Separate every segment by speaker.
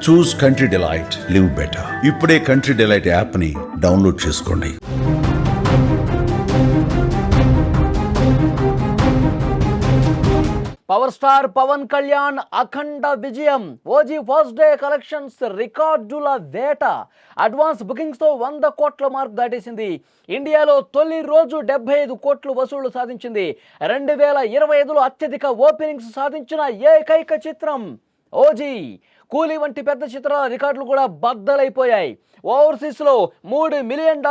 Speaker 1: చూస్ country delight, live better. ఇప్పుడే country delight app ని download చేసుకోండి.
Speaker 2: పవర్ స్టార్ పవన్ కళ్యాణ్ అఖండ విజయం. ఓజీ ఫస్ట్ డే కలెక్షన్స్ రికార్డుల వేట. అడ్వాన్స్ బుకింగ్స్తో 100 కోట్ల మార్క్ దాటేసింది. ఇండియాలో తొలి రోజు 75 కోట్లు వసూళ్లు సాధించింది. 2025లో అత్యధిక ఓపెనింగ్స్ సాధించిన ఏకైక చిత్రం ఓజీ. కూలీ వంటి పెద్ద చిత్రాల రికార్డులు కూడా బద్దలైపోయాయి. ఓవర్సీస్లో $3 మిలియన్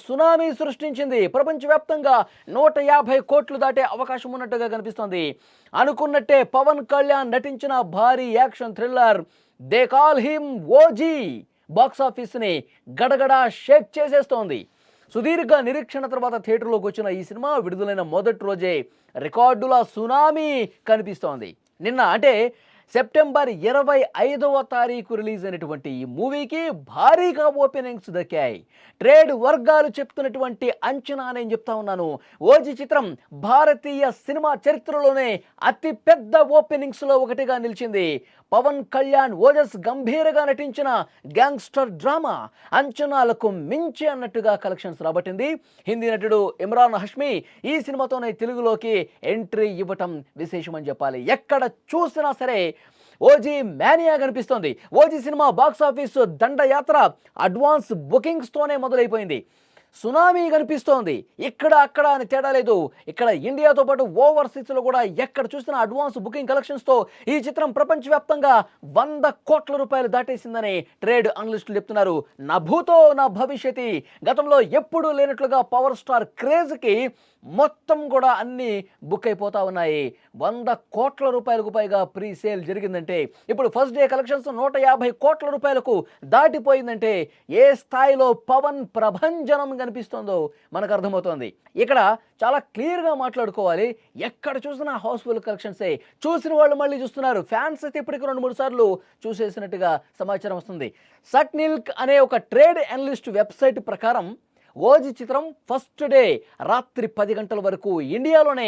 Speaker 2: సునామీ సృష్టించింది. ప్రపంచవ్యాప్తంగా 150 కోట్లు దాటే అవకాశం ఉన్నట్టుగా కనిపిస్తోంది. అనుకున్నట్టే పవన్ కళ్యాణ్ నటించిన భారీ action thriller they call him OG బాక్సాఫీస్ని గడగడా షేక్ చేసేస్తోంది. సుదీర్ఘ నిరీక్షణ తర్వాత థియేటర్లోకి వచ్చిన ఈ సినిమా విడుదలైన మొదటి రోజే రికార్డుల సునామీ కనిపిస్తోంది. నిన్న అంటే సెప్టెంబర్ 25వ తారీఖు రిలీజ్ అయినటువంటి ఈ మూవీకి భారీగా ఓపెనింగ్స్ దక్కాయి. ట్రేడ్ వర్గాలు చెప్తున్నటువంటి అంచనా నేను చెప్తా ఉన్నాను. ఓజీ చిత్రం భారతీయ సినిమా చరిత్రలోనే అతి పెద్ద ఓపెనింగ్స్లో ఒకటిగా నిలిచింది. పవన్ కళ్యాణ్ ఓజస్ గంభీరగా నటించిన గ్యాంగ్స్టర్ డ్రామా అంచనాలకు మించి అన్నట్టుగా కలెక్షన్స్ రాబట్టింది. హిందీ నటుడు ఇమ్రాన్ హష్మీ ఈ సినిమాతోనే తెలుగులోకి ఎంట్రీ ఇవ్వటం విశేషమని చెప్పాలి. ఎక్కడ చూసినా సరే ఓజీ మేనియా కనిపిస్తోంది. ఓజీ సినిమా బాక్సాఫీస్ దండయాత్ర అడ్వాన్స్ బుకింగ్స్తోనే మొదలైపోయింది. సునామీ కనిపిస్తోంది. ఇక్కడ అక్కడ అని తేడా లేదు. ఇక్కడ ఇండియాతో పాటు ఓవర్సీస్లో కూడా ఎక్కడ చూసినా అడ్వాన్స్ బుకింగ్ కలెక్షన్స్తో ఈ చిత్రం ప్రపంచవ్యాప్తంగా 100 కోట్ల రూపాయలు దాటేసిందని ట్రేడ్ అనలిస్టులు చెప్తున్నారు. నా భూతో నా భవిష్యతి. గతంలో ఎప్పుడూ లేనట్లుగా పవర్ స్టార్ క్రేజ్కి మొత్తం కూడా అన్నీ బుక్ అయిపోతా ఉన్నాయి. 100 కోట్ల రూపాయలకు పైగా ప్రీ సేల్ జరిగిందంటే, ఇప్పుడు ఫస్ట్ డే కలెక్షన్స్ 150 కోట్ల రూపాయలకు దాటిపోయిందంటే ఏ స్థాయిలో పవన్ ప్రభంజనం కనిపిస్తుందో మనకు అర్థమవుతోంది. ఇక్కడ చాలా క్లియర్గా మాట్లాడుకోవాలి. ఎక్కడ చూసినా హౌస్ఫుల్ కలెక్షన్సే. చూసిన వాళ్ళు మళ్ళీ చూస్తున్నారు. ఫ్యాన్స్ అయితే ఇప్పటికి 2-3 సార్లు చూసేసినట్టుగా సమాచారం వస్తుంది. సట్నిల్క్ అనే ఒక ట్రేడ్ అనలిస్ట్ వెబ్సైట్ ప్రకారం ఓజీ చిత్రం ఫస్ట్ డే రాత్రి 10 గంటల వరకు ఇండియాలోనే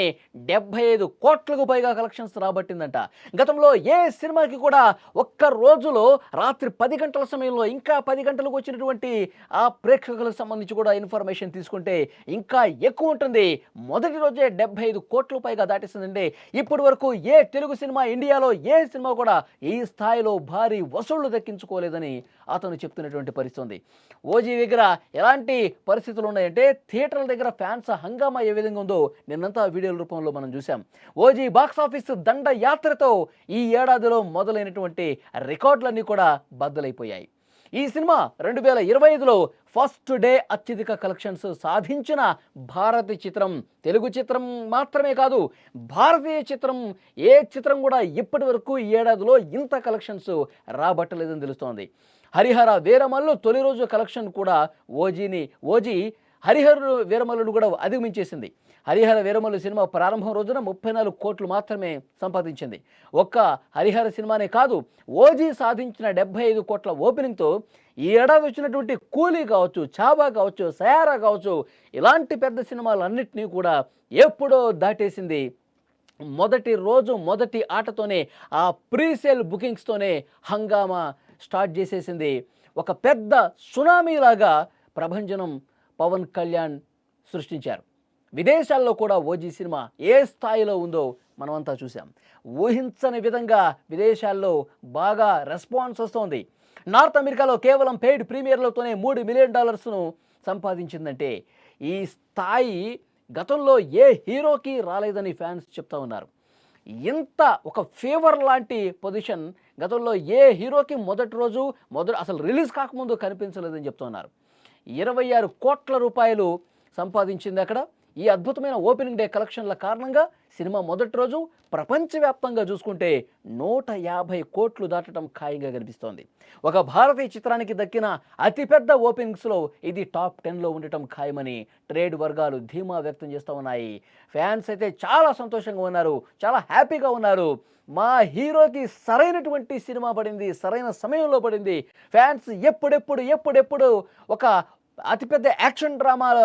Speaker 2: 75 కోట్లకు పైగా కలెక్షన్స్ రాబట్టిందంట. గతంలో ఏ సినిమాకి కూడా ఒక్క రోజులో రాత్రి 10 గంటల సమయంలో ఇంకా 10 గంటలకు వచ్చినటువంటి ఆ ప్రేక్షకులకు సంబంధించి కూడా ఇన్ఫర్మేషన్ తీసుకుంటే ఇంకా ఎక్కువ ఉంటుంది. మొదటి రోజే 75 కోట్ల పైగా దాటేసిందంటే ఇప్పటి వరకు ఏ తెలుగు సినిమా, ఇండియాలో ఏ సినిమా కూడా ఈ స్థాయిలో భారీ వసూళ్లు దక్కించుకోలేదని అతను చెప్తున్నటువంటి పరిస్థితి. ఓజీ దగ్గర ఎలాంటి పరిస్థితులు ఉన్నాయంటే, థియేటర్ల దగ్గర ఫ్యాన్స్ హంగామా ఏ విధంగా ఉందో నిన్నంతా వీడియోల రూపంలో మనం చూసాం. ఓజీ బాక్సాఫీస్ దండ యాత్రతో ఈ ఏడాదిలో మొదలైనటువంటి రికార్డులన్నీ కూడా బద్దలైపోయాయి. ఈ సినిమా 2025లో ఫస్ట్ డే అత్యధిక కలెక్షన్స్ సాధించిన భారతీయ చిత్రం. తెలుగు చిత్రం మాత్రమే కాదు, భారతీయ చిత్రం ఏ చిత్రం కూడా ఇప్పటి వరకు ఈ ఏడాదిలో ఇంత కలెక్షన్స్ రాబట్టలేదని తెలుస్తోంది. హరిహర వీరమల్లు తొలి రోజు కలెక్షన్ కూడా ఓజీ హరిహర వీరమల్లును కూడా అధిగమించేసింది. హరిహర వీరమల్లు సినిమా ప్రారంభం రోజున 34 కోట్లు మాత్రమే సంపాదించింది. ఒక్క హరిహర సినిమానే కాదు, ఓజీ సాధించిన 75 కోట్ల ఓపెనింగ్తో ఈ ఏడాది వచ్చినటువంటి కూలీ కావచ్చు, చాబా కావచ్చు, సయారా కావచ్చు, ఇలాంటి పెద్ద సినిమాలన్నింటినీ కూడా ఎప్పుడో దాటేసింది. మొదటి రోజు మొదటి ఆటతోనే ఆ ప్రీసేల్ బుకింగ్స్తోనే హంగామా స్టార్ట్ చేసేసింది. ఒక పెద్ద సునామీలాగా ప్రభంజనం పవన్ కళ్యాణ్ సృష్టించారు. విదేశాల్లో కూడా ఓజీ సినిమా ఏ స్థాయిలో ఉందో మనమంతా చూసాం. ఊహించని విధంగా విదేశాల్లో బాగా రెస్పాన్స్ వస్తోంది. నార్త్ అమెరికాలో కేవలం పెయిడ్ ప్రీమియర్లతోనే $3 మిలియన్ సంపాదించిందంటే ఈ స్థాయి గతంలో ఏ హీరోకి రాలేదని ఫ్యాన్స్ చెప్తా ఉన్నారు. ఇంత ఒక ఫేవర్ లాంటి పొజిషన్ గతంలో ఏ హీరోకి మొదటి రోజు అసలు రిలీజ్ కాకముందు కనిపించలేదని చెప్తున్నారు. 26 కోట్ల రూపాయలు సంపాదించింది అక్కడ. ఈ అద్భుతమైన ఓపెనింగ్ డే కలెక్షన్ల కారణంగా సినిమా మొదటి రోజు ప్రపంచవ్యాప్తంగా చూసుకుంటే 150 కోట్లు దాటడం ఖాయంగా కనిపిస్తోంది. ఒక భారతీయ చిత్రానికి దక్కిన అతిపెద్ద ఓపెనింగ్స్లో ఇది టాప్ 10లో ఉండటం ఖాయమని ట్రేడ్ వర్గాలు ధీమా వ్యక్తం చేస్తూ ఉన్నాయి. ఫ్యాన్స్ అయితే చాలా సంతోషంగా ఉన్నారు, చాలా హ్యాపీగా ఉన్నారు. మా హీరోకి సరైనటువంటి సినిమా పడింది, సరైన సమయంలో పడింది. ఫ్యాన్స్ ఎప్పుడెప్పుడు ఒక అతిపెద్ద యాక్షన్ డ్రామాల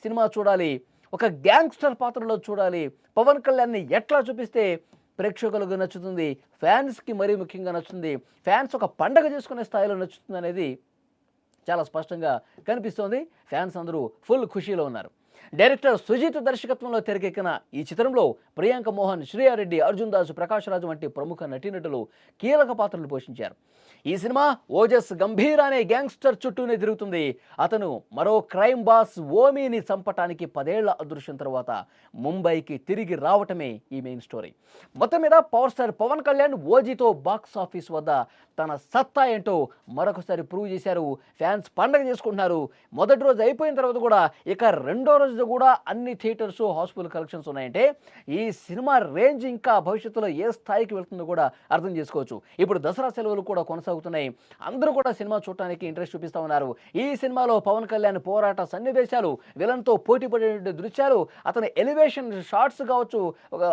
Speaker 2: సినిమా చూడాలి, ఒక గ్యాంగ్స్టర్ పాత్రలో చూడాలి, పవన్ కళ్యాణ్ని ఎట్లా చూపిస్తే ప్రేక్షకులకు నచ్చుతుంది, ఫ్యాన్స్కి మరీ ముఖ్యంగా నచ్చుతుంది, ఫ్యాన్స్ ఒక పండగ చేసుకునే స్థాయిలో నచ్చుతుంది అనేది చాలా స్పష్టంగా కనిపిస్తోంది. ఫ్యాన్స్ అందరూ ఫుల్ ఖుషీలో ఉన్నారు. డైరెక్టర్ సుజిత్ దర్శకత్వంలో తెరకెక్కిన ఈ చిత్రంలో ప్రియాంక మోహన్, శ్రీయారెడ్డి, అర్జున్ దాస్, ప్రకాష్ రాజ్ వంటి ప్రముఖ నటీనటులు కీలక పాత్రలు పోషించారు. ఈ సినిమా ఓజస్ గంభీర్ అనే గ్యాంగ్స్టర్ చుట్టూనే తిరుగుతుంది. అతను మరో క్రైమ్ బాస్ ఓమీని చంపటానికి 10 ఏళ్ల అదృశ్యం తర్వాత ముంబైకి తిరిగి రావటమే ఈ మెయిన్ స్టోరీ. మొత్తం మీద పవర్ స్టార్ పవన్ కళ్యాణ్ ఓజీతో బాక్స్ ఆఫీస్ వద్ద తన సత్తా ఏంటో మరొకసారి ప్రూవ్ చేశారు. ఫ్యాన్స్ పండగ చేసుకుంటున్నారు. మొదటి రోజు అయిపోయిన తర్వాత కూడా ఇక రెండో రోజు కూడా అన్ని థియేటర్స్, హౌస్ఫుల్ కలెక్షన్స్ ఉన్నాయంటే ఈ సినిమా రేంజ్ ఇంకా భవిష్యత్తులో ఏ స్థాయికి వెళ్తుందో కూడా అర్థం చేసుకోవచ్చు. ఇప్పుడు దసరా సెలవులు కూడా కొనసాగుతున్నాయి. అందరూ కూడా సినిమా చూడటానికి ఇంట్రెస్ట్ చూపిస్తూ ఉన్నారు. ఈ సినిమాలో పవన్ కళ్యాణ్ పోరాట సన్నివేశాలు, విలన్తో పోటీ పడే దృశ్యాలు, అతని ఎలివేషన్ షాట్స్ కావచ్చు,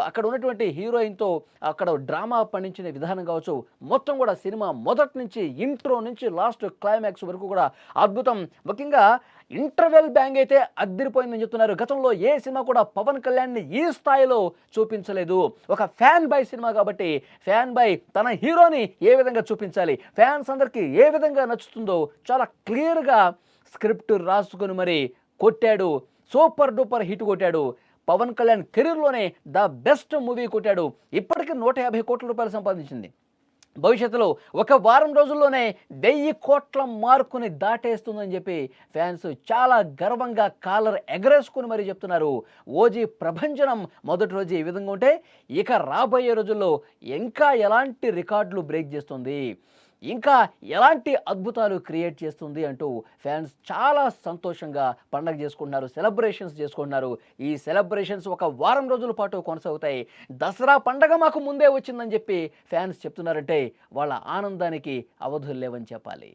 Speaker 2: అక్కడ ఉన్నటువంటి హీరోయిన్తో అక్కడ డ్రామా పండించిన విధానం కావచ్చు, మొత్తం కూడా సినిమా మొదటి నుంచి ఇంట్రో నుంచి లాస్ట్ క్లైమాక్స్ వరకు కూడా అద్భుతం. ముఖ్యంగా ఇంటర్వెల్ బ్యాంగ్ అయితే అద్దరిపోయిందని చెప్తున్నారు. గతంలో ఏ సినిమా కూడా పవన్ కళ్యాణ్ని ఈ స్థాయిలో చూపించలేదు. ఒక ఫ్యాన్ బై సినిమా కాబట్టి ఫ్యాన్ బై తన హీరోని ఏ విధంగా చూపించాలి, ఫ్యాన్స్ అందరికీ ఏ విధంగా నచ్చుతుందో చాలా క్లియర్గా స్క్రిప్ట్ రాసుకొని మరి కొట్టాడు. సూపర్ డూపర్ హిట్ కొట్టాడు. పవన్ కళ్యాణ్ కెరీర్లోనే ద బెస్ట్ మూవీ కొట్టాడు. ఇప్పటికీ 150 కోట్ల రూపాయలు సంపాదించింది. భవిష్యత్తులో ఒక వారం రోజుల్లోనే 1000 కోట్ల మార్కుని దాటేస్తుందని చెప్పి ఫ్యాన్స్ చాలా గర్వంగా కాలర్ ఎగరేసుకుని మరీ చెప్తున్నారు. ఓజీ ప్రభంజనం మొదటి రోజు ఈ విధంగా ఉంటే ఇక రాబోయే రోజుల్లో ఇంకా ఎలాంటి రికార్డులు బ్రేక్ చేస్తుంది, ఇంకా ఎలాంటి అద్భుతాలు క్రియేట్ చేస్తుంది అంటూ ఫ్యాన్స్ చాలా సంతోషంగా పండగ చేసుకుంటున్నారు, సెలబ్రేషన్స్ చేసుకుంటున్నారు. ఈ సెలబ్రేషన్స్ ఒక వారం రోజుల పాటు కొనసాగుతాయి. దసరా పండగ మాకు ముందే వచ్చిందని చెప్పి ఫ్యాన్స్ చెప్తున్నారంటే వాళ్ళ ఆనందానికి అవధులు లేవని చెప్పాలి.